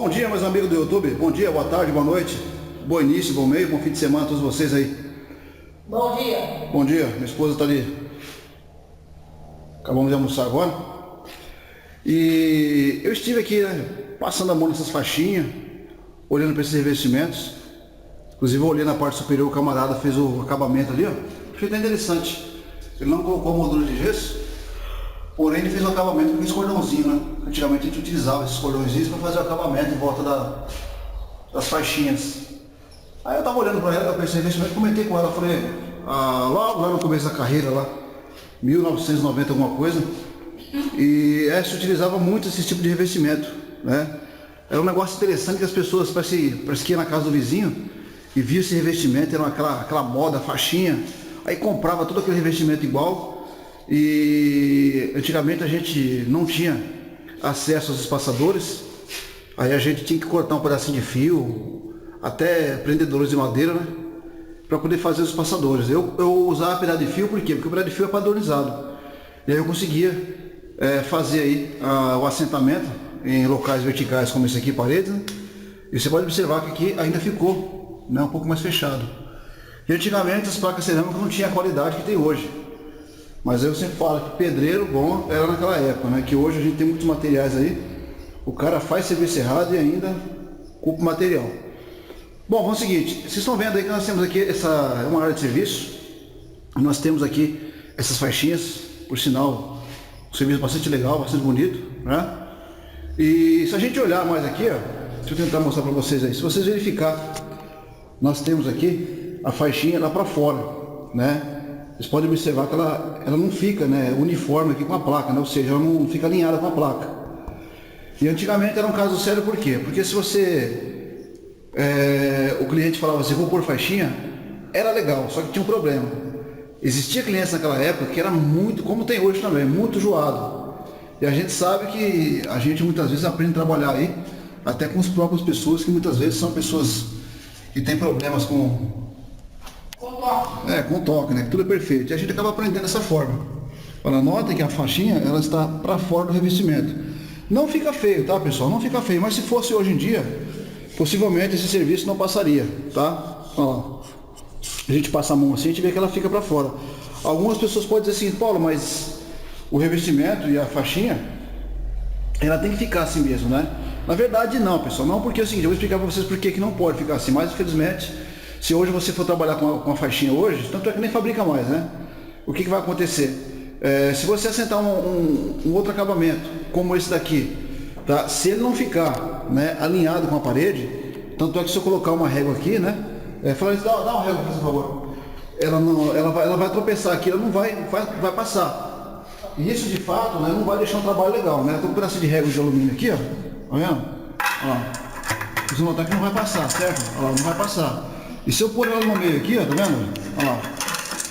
Bom dia, meus amigos do YouTube. Bom dia, boa tarde, boa noite. Bom início, bom meio, bom fim de semana a todos vocês aí. Bom dia. Bom dia, minha esposa está ali. Acabamos de almoçar agora. E eu estive aqui, né, passando a mão nessas faixinhas, olhando para esses revestimentos. Inclusive eu olhei na parte superior, o camarada fez o acabamento ali, ó. Achei até interessante. Ele não colocou a moldura de gesso, porém ele fez o acabamento com esse cordãozinho, né? Antigamente a gente utilizava esses cordõezinhos para fazer o acabamento em volta das faixinhas. Aí eu tava olhando para ela, esse investimento, comentei com ela, falei, logo lá no começo da carreira, lá, 1990 alguma coisa, e se utilizava muito esse tipo de revestimento, né? Era um negócio interessante que as pessoas, parece que ia na casa do vizinho e via esse revestimento, era aquela moda, faixinha, aí comprava todo aquele revestimento igual. E antigamente a gente não tinha acesso aos espaçadores, aí a gente tinha que cortar um pedacinho de fio, até prendedores de madeira, né, para poder fazer os espaçadores. Eu usava pedaço de fio, por quê? Porque o pedaço de fio é padronizado, e aí eu conseguia fazer aí o assentamento em locais verticais como esse aqui, paredes, né? E você pode observar que aqui ainda ficou, né, um pouco mais fechado. E antigamente as placas cerâmicas não tinham a qualidade que tem hoje. Mas eu sempre falo que pedreiro bom era naquela época, né? Que hoje a gente tem muitos materiais aí, o cara faz serviço errado e ainda culpa o material. Bom, vamos ao seguinte, vocês estão vendo aí que nós temos aqui é uma área de serviço, nós temos aqui essas faixinhas, por sinal, um serviço bastante legal, bastante bonito, né? E se a gente olhar mais aqui, ó, deixa eu tentar mostrar para vocês aí, se vocês verificar, nós temos aqui a faixinha lá para fora, né? Vocês podem observar que ela não fica, né, uniforme aqui com a placa, né? Ou seja, ela não fica alinhada com a placa. E antigamente era um caso sério, por quê? Porque se você, o cliente falava assim, vou pôr faixinha, era legal, só que tinha um problema. Existia clientes naquela época que era muito, como tem hoje também, muito zoado. E a gente sabe que a gente muitas vezes aprende a trabalhar aí, até com as próprias pessoas, que muitas vezes são pessoas que têm problemas com toque, né? Que tudo é perfeito. E a gente acaba aprendendo dessa forma. Olha, notem que a faixinha, ela está para fora do revestimento. Não fica feio, tá, pessoal? Não fica feio. Mas se fosse hoje em dia, possivelmente esse serviço não passaria, tá? Olha lá. A gente passa a mão assim, a gente vê que ela fica para fora. Algumas pessoas podem dizer assim, Paulo, mas o revestimento e a faixinha, ela tem que ficar assim mesmo, né? Na verdade não, pessoal. Não, porque é o seguinte, eu vou explicar para vocês por que não pode ficar assim. Mas infelizmente, se hoje você for trabalhar com a faixinha hoje, tanto é que nem fabrica mais, né? O que vai acontecer? Se você assentar um outro acabamento, como esse daqui, tá? Se ele não ficar, né, alinhado com a parede, tanto é que se eu colocar uma régua aqui, né? Fala isso, dá uma régua, por favor. Ela vai tropeçar aqui, ela não vai passar. E isso de fato, né, não vai deixar um trabalho legal, né? Tem um pedacinho de régua de alumínio aqui, ó. Tá vendo? Olha lá. Vocês vão notar que não vai passar, certo? Olha lá, não vai passar. E se eu pôr ela no meio aqui, ó, tá vendo? Olha lá.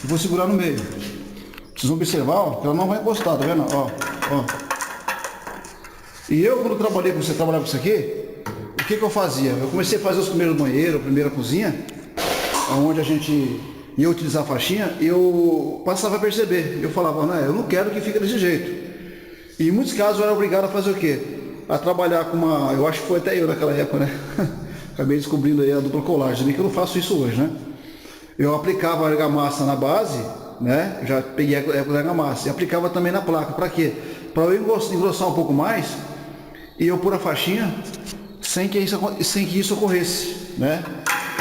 Eu vou segurar no meio. Vocês vão observar, ó, que ela não vai encostar, tá vendo? Ó. E eu, quando trabalhava com isso aqui, o que eu fazia? Eu comecei a fazer os primeiros banheiros, a primeira cozinha, onde a gente ia utilizar a faixinha, e eu passava a perceber. Eu falava, né, eu não quero que fique desse jeito. E em muitos casos eu era obrigado a fazer o quê? A trabalhar com eu acho que foi até eu naquela época, né? Acabei descobrindo aí a dupla colagem, nem que eu não faço isso hoje, né? Eu aplicava a argamassa na base, né? Já peguei a argamassa e aplicava também na placa. Para quê? Para eu engrossar um pouco mais e eu pôr a faixinha sem que isso ocorresse, né?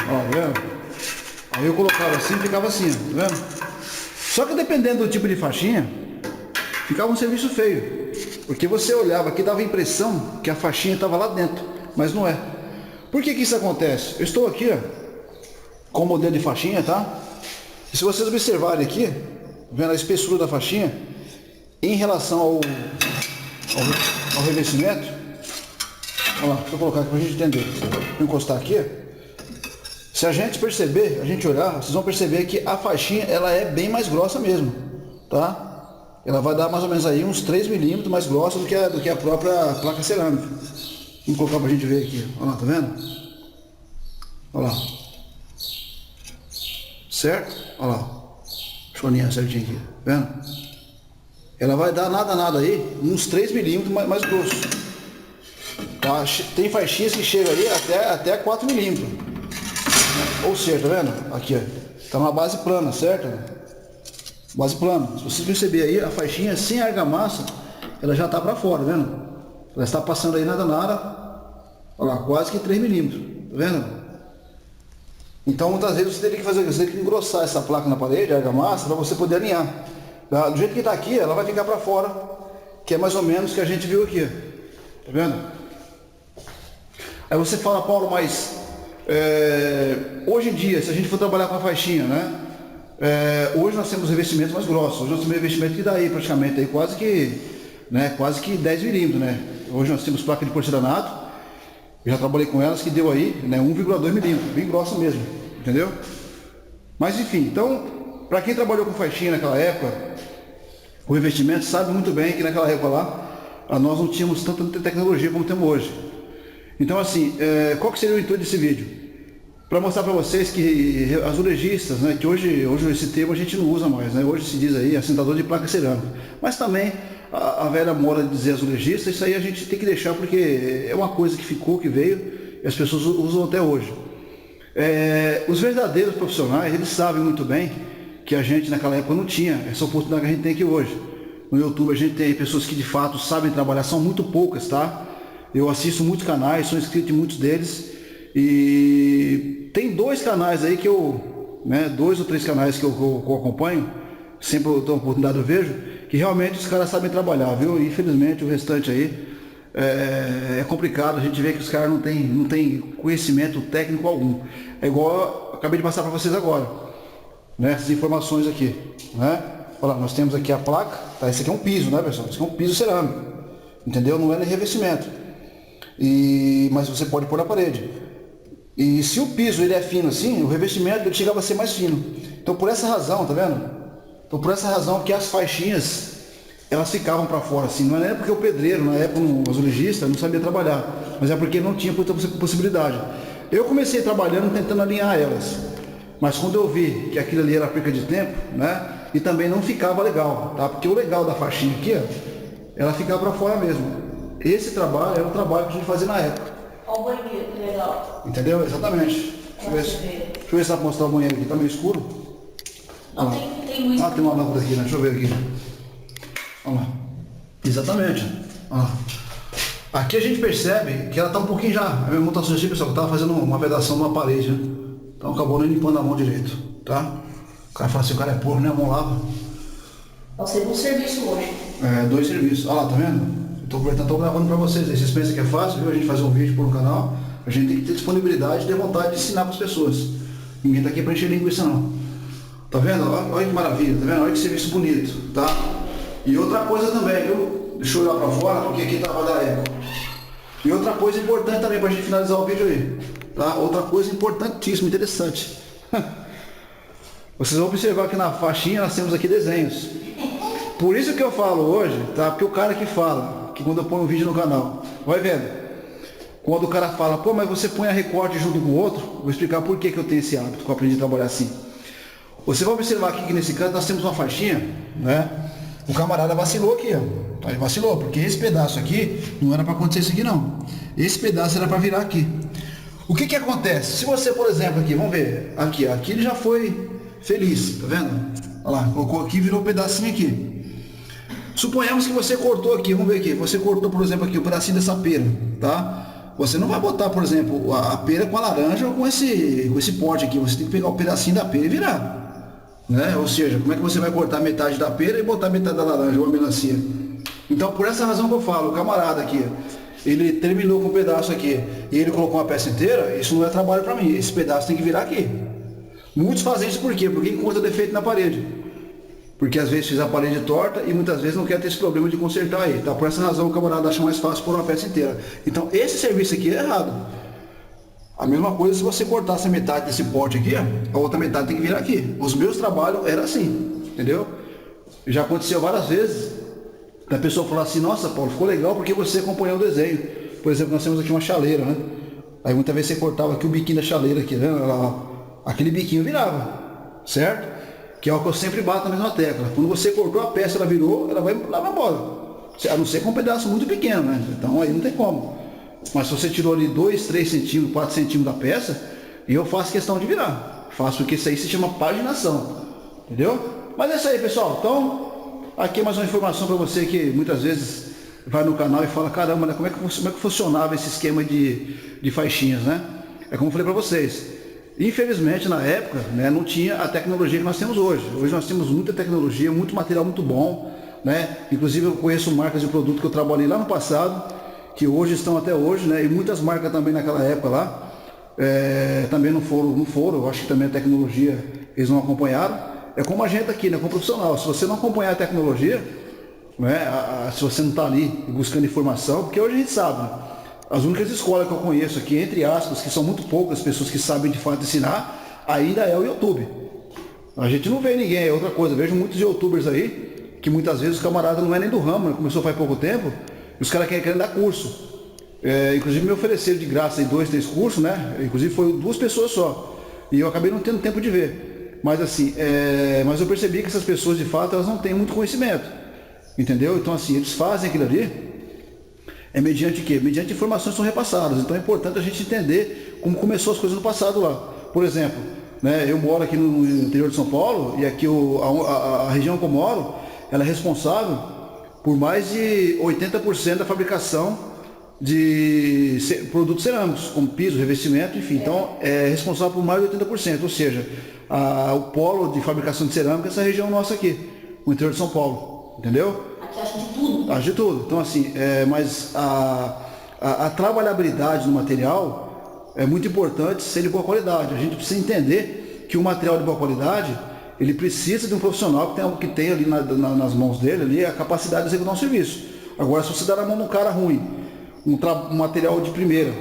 Ó, tá vendo? Aí eu colocava assim e ficava assim, tá vendo? Só que dependendo do tipo de faixinha, ficava um serviço feio. Porque você olhava aqui, dava a impressão que a faixinha estava lá dentro, mas não é. Por que isso acontece? Eu estou aqui, ó, com o modelo de faixinha, tá? E se vocês observarem aqui, vendo a espessura da faixinha, em relação ao revestimento, olha lá, deixa eu colocar aqui para a gente entender. Vou encostar aqui, ó. Se a gente perceber, a gente olhar, vocês vão perceber que a faixinha, ela é bem mais grossa mesmo, tá? Ela vai dar mais ou menos aí uns 3 milímetros mais grossa do que a própria placa cerâmica. Vamos colocar pra gente ver aqui. Olha lá, tá vendo? Olha lá. Certo? Olha lá. Deixa eu alinhar certinho aqui. Tá vendo? Ela vai dar nada aí, uns 3 milímetros mais grosso. Tá? Tem faixinhas que chegam aí até 4 milímetros. Ou seja, tá vendo? Aqui, ó. Tá numa base plana, certo? Base plana. Se vocês perceberem aí, a faixinha sem argamassa, ela já tá para fora, tá vendo? Ela está passando aí na danada, olha lá, quase que 3 milímetros, tá vendo? Então muitas vezes você teria que fazer, você tem que engrossar essa placa na parede, a argamassa, para você poder alinhar. Tá? Do jeito que está aqui, ela vai ficar para fora, que é mais ou menos o que a gente viu aqui, tá vendo? Aí você fala, Paulo, mas hoje em dia, se a gente for trabalhar com a faixinha, né? Hoje nós temos revestimentos mais grossos. Hoje nós temos revestimento que dá aí praticamente aí quase que 10 milímetros, né? Hoje nós temos placa de porcelanato. Eu já trabalhei com elas que deu aí, né, 1,2 milímetros, bem grossa mesmo, entendeu? Mas enfim, então, para quem trabalhou com faixinha naquela época, o revestimento sabe muito bem que naquela época lá, nós não tínhamos tanta tecnologia como temos hoje. Então assim, qual que seria o intuito desse vídeo? Para mostrar para vocês que azulejistas, né, que hoje esse termo a gente não usa mais, né, hoje se diz aí assentador de placa cerâmica, mas também a velha moda de dizer azulejista, isso aí a gente tem que deixar porque é uma coisa que ficou, que veio e as pessoas usam até hoje. Os verdadeiros profissionais, eles sabem muito bem que a gente naquela época não tinha essa oportunidade que a gente tem aqui hoje. No YouTube a gente tem pessoas que de fato sabem trabalhar, são muito poucas, tá? Eu assisto muitos canais, sou inscrito em muitos deles. E tem 2 canais aí que eu, 2 ou 3 canais que eu acompanho, sempre eu tenho oportunidade, eu vejo, que realmente os caras sabem trabalhar, viu? Infelizmente o restante aí é complicado, a gente vê que os caras não tem conhecimento técnico algum. É igual eu acabei de passar para vocês agora, né? Essas informações aqui, né? Olha lá, nós temos aqui a placa, tá? Esse aqui é um piso, né, pessoal? Esse aqui é um piso cerâmico, entendeu? Não é nem revestimento. Mas você pode pôr na parede. E se o piso ele é fino assim, o revestimento ele chegava a ser mais fino. Então por essa razão, tá vendo? Então por essa razão que as faixinhas, elas ficavam para fora assim. Não é porque o pedreiro, na época o azulejista, não sabia trabalhar, mas é porque não tinha possibilidade. Eu comecei trabalhando tentando alinhar elas, mas quando eu vi que aquilo ali era perca de tempo, né? E também não ficava legal, tá? Porque o legal da faixinha aqui, ó, ela ficava para fora mesmo. Esse trabalho era o trabalho que a gente fazia na época. Olha o banheiro, que legal. Entendeu? Exatamente. Deixa eu ver se dá para mostrar o banheiro aqui. Tá meio escuro? Não tem luz. Tem uma lâmpada aqui, né? Deixa eu ver aqui. Olha lá. Exatamente. Olha lá. Aqui a gente percebe que ela tá um pouquinho já. A minha montação aqui, pessoal, que tava fazendo uma vedação numa parede, né? Então acabou nem limpando a mão direito, tá? O cara fala assim, o cara é porco, né? A mão lava. Nós temos um serviço hoje. 2 serviços. Olha lá, tá vendo? Estou gravando para vocês aí. Vocês pensam que é fácil, viu? A gente fazer um vídeo por um canal. A gente tem que ter disponibilidade e ter vontade de ensinar para as pessoas. Ninguém está aqui para encher linguiça não. Tá vendo? Olha que maravilha, tá vendo? Olha que serviço bonito, tá? E outra coisa também, viu? Deixa eu olhar para fora, porque aqui tá para dar eco. E outra coisa importante também para a gente finalizar o vídeo aí, tá? Outra coisa importantíssima, interessante. Vocês vão observar que na faixinha nós temos aqui desenhos. Por isso que eu falo hoje, tá? Porque o cara que fala, que quando eu ponho um vídeo no canal, vai vendo. Quando o cara fala, pô, mas você põe a recorte junto com o outro, vou explicar por que eu tenho esse hábito, que eu aprendi a trabalhar assim. Você vai observar aqui que nesse canto nós temos uma faixinha, né? O camarada vacilou aqui, ó. Ele vacilou, porque esse pedaço aqui não era para acontecer isso aqui não. Esse pedaço era para virar aqui. O que acontece? Se você, por exemplo, aqui, vamos ver, aqui ele já foi feliz, tá vendo? Olha lá, colocou aqui e virou um pedacinho aqui. Suponhamos que você cortou aqui, vamos ver aqui, você cortou, por exemplo, aqui o pedacinho dessa pera, tá? Você não vai botar, por exemplo, a pera com a laranja ou com esse pote aqui, você tem que pegar o pedacinho da pera e virar, né? Ou seja, como é que você vai cortar metade da pera e botar metade da laranja ou a melancia? Então, por essa razão que eu falo, o camarada aqui, ele terminou com um pedaço aqui e ele colocou uma peça inteira, isso não é trabalho para mim, esse pedaço tem que virar aqui. Muitos fazem isso por quê? Porque encontra defeito na parede. Porque às vezes fiz a parede torta e muitas vezes não quer ter esse problema de consertar aí, tá? Por essa razão o camarada acha mais fácil pôr uma peça inteira. Então esse serviço aqui é errado. A mesma coisa se você cortasse a metade desse pote aqui, a outra metade tem que virar aqui. Os meus trabalhos eram assim, entendeu? Já aconteceu várias vezes da pessoa falar assim, nossa Paulo, ficou legal porque você acompanhou o desenho. Por exemplo, nós temos aqui uma chaleira, né? Aí muitas vezes você cortava aqui o biquinho da chaleira aqui, né? Aquele biquinho virava, certo? Que é o que eu sempre bato na mesma tecla. Quando você cortou a peça, ela virou, ela vai embora. A não ser com um pedaço muito pequeno, né? Então aí não tem como. Mas se você tirou ali 2, 3 centímetros, 4 centímetros da peça, eu faço questão de virar. Faço porque isso aí se chama paginação. Entendeu? Mas é isso aí, pessoal. Então, aqui é mais uma informação para você que muitas vezes vai no canal e fala, caramba, né, como é que funcionava esse esquema de faixinhas, né? É como eu falei para vocês. Infelizmente, na época, né, não tinha a tecnologia que nós temos hoje. Hoje nós temos muita tecnologia, muito material muito bom, né? Inclusive eu conheço marcas de produto que eu trabalhei lá no passado, que hoje estão até hoje, né? E muitas marcas também naquela época lá, também não foram. Eu acho que também a tecnologia eles não acompanharam. É como a gente aqui, né? Como profissional. Se você não acompanhar a tecnologia, né? Se você não está ali buscando informação, porque hoje a gente sabe, né? As únicas escolas que eu conheço aqui, entre aspas, que são muito poucas pessoas que sabem de fato ensinar, ainda é o YouTube. A gente não vê ninguém, é outra coisa. Eu vejo muitos youtubers aí, que muitas vezes o camarada não é nem do ramo, né? Começou faz pouco tempo, e os caras querem dar curso. Inclusive me ofereceram de graça aí 2, 3 cursos, né? Inclusive foi 2 pessoas só. E eu acabei não tendo tempo de ver. Mas assim, mas eu percebi que essas pessoas de fato elas não têm muito conhecimento. Entendeu? Então assim, eles fazem aquilo ali. É mediante o quê? Mediante informações que são repassadas. Então é importante a gente entender como começou as coisas no passado lá. Por exemplo, né, eu moro aqui no interior de São Paulo e aqui a região que eu moro, ela é responsável por mais de 80% da fabricação de produtos cerâmicos, como piso, revestimento, enfim. Então é responsável por mais de 80%, ou seja, o polo de fabricação de cerâmica é essa região nossa aqui, no interior de São Paulo, entendeu? Aqui acha de tudo. Acha de tudo. Então assim, mas a trabalhabilidade do material é muito importante ser de boa qualidade. A gente precisa entender que o material de boa qualidade, ele precisa de um profissional que tem ali nas mãos dele ali, a capacidade de executar um serviço. Agora, se você dá na mão de um cara ruim, um material de primeira,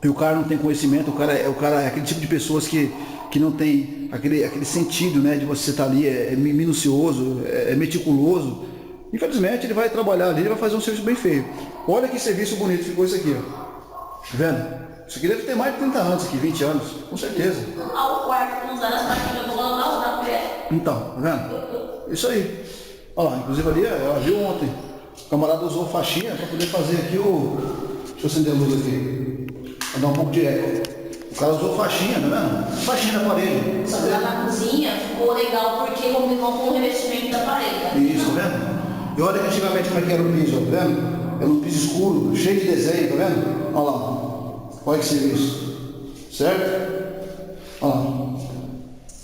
e o cara não tem conhecimento, o cara é aquele tipo de pessoas que não tem aquele sentido, né, de você estar ali, é minucioso, é meticuloso, infelizmente ele vai trabalhar ali, ele vai fazer um serviço bem feio. Olha que serviço bonito ficou isso aqui, ó. Tá vendo? Isso aqui deve ter mais de 30 anos aqui, 20 anos, com certeza. Ao quarto, não usar as máquinas, eu vou lá usar a pé. Então, tá vendo? Isso aí. Olha lá, inclusive ali, ela viu ontem. O camarada usou faixinha para poder fazer aqui Deixa eu acender a luz aqui. Pra dar um pouco de eco. O cara usou faixinha, tá vendo? Faixinha na parede. Só que lá na cozinha ficou legal porque combinou com o revestimento da parede. Isso, tá vendo? E olha que antigamente como é que era o piso, tá vendo? Era um piso escuro, cheio de desenho, tá vendo? Olha lá. Olha que serviço. Certo? Olha lá.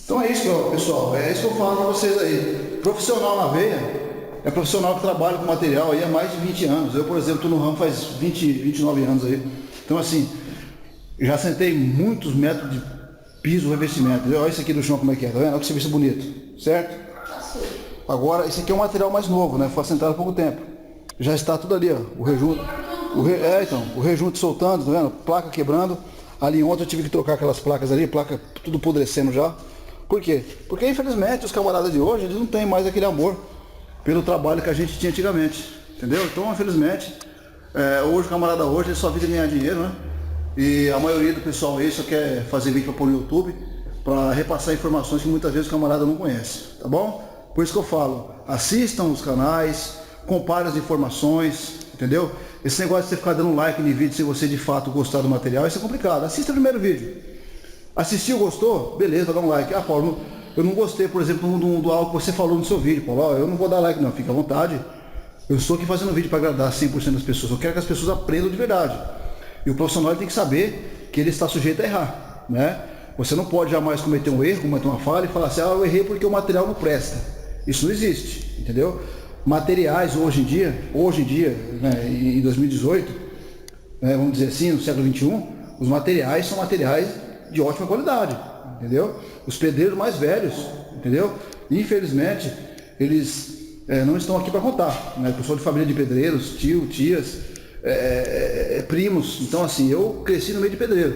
Então é isso, pessoal. É isso que eu falo para vocês aí. Profissional na veia é profissional que trabalha com material aí há mais de 20 anos. Eu, por exemplo, estou no ramo faz 29 anos aí. Então assim, já sentei muitos metros de piso, revestimento. Olha isso aqui do chão como é que é, tá vendo? Olha que serviço bonito. Certo? Agora, esse aqui é um material mais novo, né? Foi assentado há pouco tempo. Já está tudo ali, ó. O rejunto. O rejunto soltando, tá vendo? Placa quebrando. Ali ontem eu tive que trocar aquelas placas ali, placa tudo apodrecendo já. Por quê? Porque infelizmente os camaradas de hoje, eles não têm mais aquele amor pelo trabalho que a gente tinha antigamente. Entendeu? Então, infelizmente, hoje o camarada hoje, ele só vive ganhar dinheiro, né? E a maioria do pessoal aí só quer fazer vídeo para pôr no YouTube, para repassar informações que muitas vezes o camarada não conhece, tá bom? Por isso que eu falo, assistam os canais, comparem as informações, entendeu? Esse negócio de você ficar dando like no vídeo se você de fato gostar do material, isso é complicado. Assista o primeiro vídeo. Assistiu, gostou? Beleza, dá um like. Ah, Paulo, eu não gostei, por exemplo, do algo que você falou no seu vídeo, Paulo. Eu não vou dar like não, fica à vontade. Eu estou aqui fazendo vídeo para agradar 100% das pessoas. Eu quero que as pessoas aprendam de verdade. E o profissional tem que saber que ele está sujeito a errar, né? Você não pode jamais cometer um erro, cometer uma falha e falar assim, eu errei porque o material não presta. Isso não existe, entendeu? Materiais hoje em dia, né, em 2018, né, vamos dizer assim, no século XXI, os materiais são materiais de ótima qualidade, entendeu? Os pedreiros mais velhos, entendeu? Infelizmente, eles não estão aqui para contar, né? Eu sou de família de pedreiros, tio, tias, primos, então assim, eu cresci no meio de pedreiro,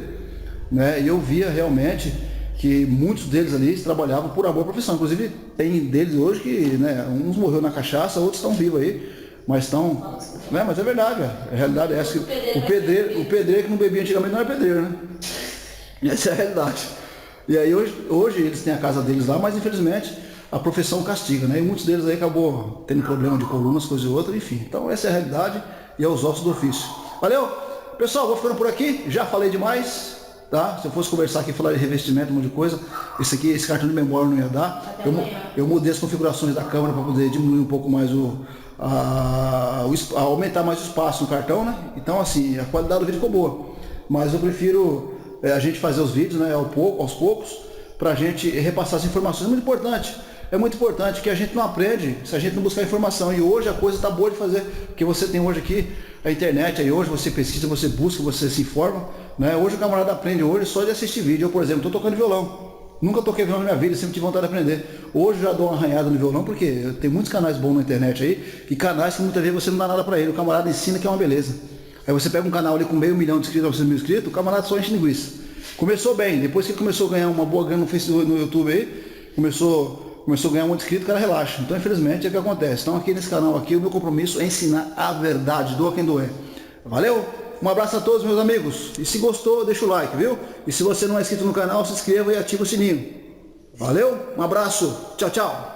né? E eu via realmente que muitos deles ali trabalhavam por amor à profissão. Inclusive tem deles hoje que, né, uns morreram na cachaça, outros estão vivos aí, mas estão, né, mas é verdade, a realidade é essa, que o pedreiro que não bebia antigamente não era pedreiro, né? Essa é a realidade. E aí hoje eles têm a casa deles lá, mas infelizmente a profissão castiga, né? E muitos deles aí acabou tendo problema de coluna, coisas e outras, enfim. Então essa é a realidade e é os ossos do ofício. Valeu? Pessoal, vou ficando por aqui, já falei demais, tá? Se eu fosse conversar aqui, falar de revestimento, um monte de coisa, esse cartão de memória não ia dar. Eu mudei as configurações da câmera para poder diminuir um pouco mais aumentar mais o espaço no cartão, né? Então assim, a qualidade do vídeo ficou boa. Mas eu prefiro a gente fazer os vídeos, né, aos poucos, para a gente repassar as informações. É muito importante que a gente não aprende se a gente não buscar informação. E hoje a coisa está boa de fazer, porque você tem hoje aqui a internet, aí hoje você pesquisa, você busca, você se informa, né? Hoje o camarada aprende hoje só de assistir vídeo. Eu, por exemplo, estou tocando violão. Nunca toquei violão na minha vida, sempre tive vontade de aprender. Hoje já dou uma arranhada no violão, porque tem muitos canais bons na internet aí, e canais que muitas vezes você não dá nada para ele. O camarada ensina que é uma beleza. Aí você pega um canal ali com 500 mil de inscritos, 900 mil inscritos, o camarada só enche linguiça. Começou bem, depois que ele começou a ganhar uma boa grana no Facebook, no YouTube aí, começou a ganhar um monte de inscritos, o cara relaxa. Então, infelizmente, é o que acontece. Então, aqui nesse canal aqui, o meu compromisso é ensinar a verdade, doa quem doer. Valeu? Um abraço a todos, meus amigos. E se gostou, deixa o like, viu? E se você não é inscrito no canal, se inscreva e ativa o sininho. Valeu? Um abraço. Tchau, tchau.